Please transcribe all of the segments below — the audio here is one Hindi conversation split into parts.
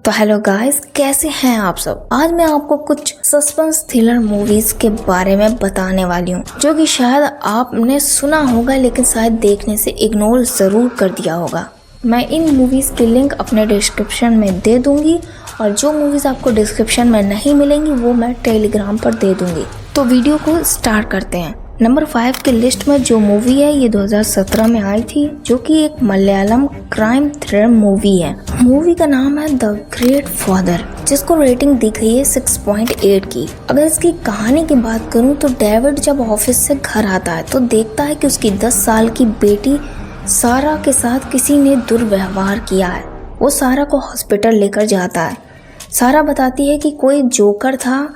तो हेलो गाइस, कैसे हैं आप सब। आज मैं आपको कुछ सस्पेंस थ्रिलर मूवीज के बारे में बताने वाली हूँ जो कि शायद आपने सुना होगा लेकिन शायद देखने से इग्नोर जरूर कर दिया होगा। मैं इन मूवीज की लिंक अपने डिस्क्रिप्शन में दे दूंगी और जो मूवीज आपको डिस्क्रिप्शन में नहीं मिलेंगी वो मैं टेलीग्राम पर दे दूंगी। तो वीडियो को स्टार्ट करते हैं। नंबर 5 की लिस्ट में जो मूवी है ये 2017 में आई थी, जो कि एक मलयालम क्राइम थ्रिलर मूवी है। मूवी का नाम है द ग्रेट फादर, जिसको रेटिंग दी गई है 6.8 की। अगर इसकी कहानी की बात करूं तो डेविड जब ऑफिस से घर आता है तो देखता है कि उसकी 10 साल की बेटी सारा के साथ किसी ने दुर्व्यवहार किया है। वो सारा को हॉस्पिटल लेकर जाता है। सारा बताती है कि कोई जोकर था,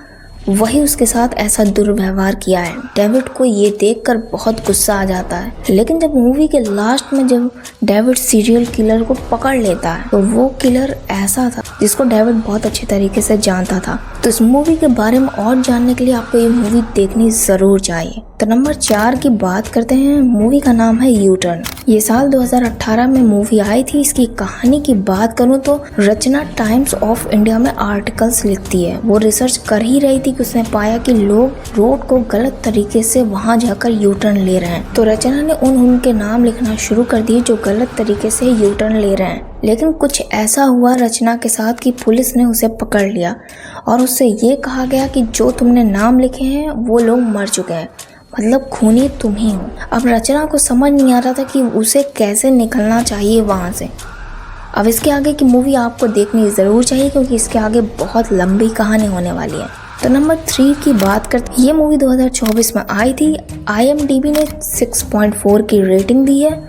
वही उसके साथ ऐसा दुर्व्यवहार किया है। डेविड को ये देखकर बहुत गुस्सा आ जाता है, लेकिन जब मूवी के लास्ट में जब डेविड सीरियल किलर को पकड़ लेता है तो वो किलर ऐसा था जिसको डेविड बहुत अच्छे तरीके से जानता था। तो इस मूवी के बारे में और जानने के लिए आपको ये मूवी देखनी जरूर चाहिए। तो नंबर 4 की बात करते हैं। मूवी का नाम है यू टर्न। ये साल 2018 में मूवी आई थी। इसकी कहानी की बात करूं तो रचना टाइम्स ऑफ इंडिया में आर्टिकल्स लिखती है। वो रिसर्च कर ही रही थी कि उसने पाया कि लोग रोड को गलत तरीके से वहां जाकर यू टर्न ले रहे हैं। तो रचना ने उनके नाम लिखना शुरू कर दिए जो गलत तरीके से यू टर्न ले रहे हैं। लेकिन कुछ ऐसा हुआ रचना के साथ कि पुलिस ने उसे पकड़ लिया और उससे ये कहा गया कि जो तुमने नाम लिखे हैं वो लोग मर चुके हैं, मतलब खूनी तुम ही हो। अब रचना को समझ नहीं आ रहा था कि उसे कैसे निकलना चाहिए वहां से। अब इसके आगे की मूवी आपको देखनी ज़रूर चाहिए क्योंकि इसके आगे बहुत लंबी कहानी होने वाली है। तो नंबर 3 की बात करते, ये मूवी 2024 में आई थी। IMDb ने 6.4 की रेटिंग दी है।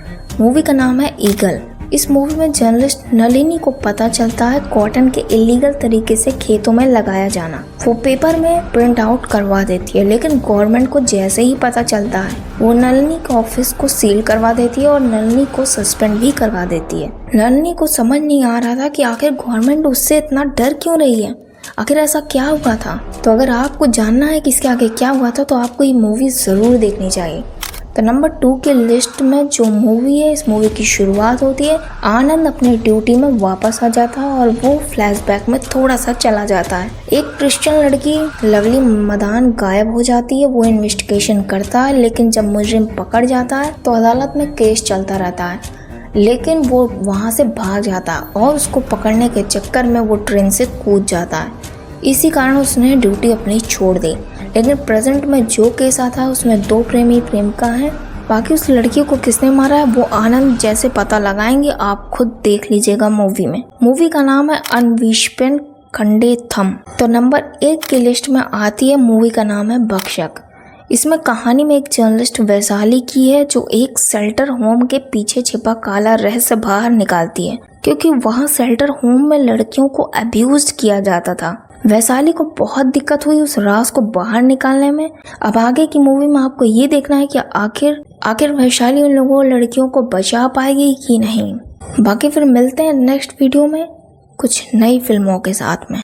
मूवी का नाम है ईगल। इस मूवी में जर्नलिस्ट नलिनी को पता चलता है कॉटन के इलीगल तरीके से खेतों में लगाया जाना। वो पेपर में प्रिंट आउट करवा देती है, लेकिन गवर्नमेंट को जैसे ही पता चलता है वो नलिनी के ऑफिस को सील करवा देती है और नलिनी को सस्पेंड भी करवा देती है। नलिनी को समझ नहीं आ रहा था कि आखिर गवर्नमेंट उससे इतना डर क्यों रही है, आखिर ऐसा क्या हुआ था। तो अगर आपको जानना है कि इसके आगे क्या हुआ था तो आपको ये मूवी जरूर देखनी चाहिए। तो नंबर 2 की लिस्ट में जो मूवी है, इस मूवी की शुरुआत होती है। आनंद अपनी ड्यूटी में वापस आ जाता है और वो फ्लैशबैक में थोड़ा सा चला जाता है। एक क्रिश्चियन लड़की लवली मदान गायब हो जाती है। वो इन्वेस्टिगेशन करता है, लेकिन जब मुजरिम पकड़ जाता है तो अदालत में केस चलता रहता है, लेकिन वो वहाँ से भाग जाता है और उसको पकड़ने के चक्कर में वो ट्रेन से कूद जाता है। इसी कारण उसने ड्यूटी अपनी छोड़ दी। लेकिन प्रेजेंट में जो केस आता है उसमें 2 प्रेमी प्रेमिका हैं। बाकी उस लड़की को किसने मारा है वो आनंद जैसे पता लगाएंगे, आप खुद देख लीजिएगा मूवी में। मूवी का नाम है अनविष्पेन खंडे थम। तो नंबर 1 की लिस्ट में आती है। मूवी का नाम है भक्षक। इसमें कहानी में एक जर्नलिस्ट वैशाली की है जो एक शेल्टर होम के पीछे छिपा काला रहस्य बाहर निकालती है, क्योंकि वहाँ शेल्टर होम में लड़कियों को अब्यूज किया जाता था। वैशाली को बहुत दिक्कत हुई उस राज को बाहर निकालने में। अब आगे की मूवी में आपको ये देखना है कि आखिर वैशाली उन लोगों लड़कियों को बचा पाएगी कि नहीं। बाकी फिर मिलते हैं नेक्स्ट वीडियो में कुछ नई फिल्मों के साथ में।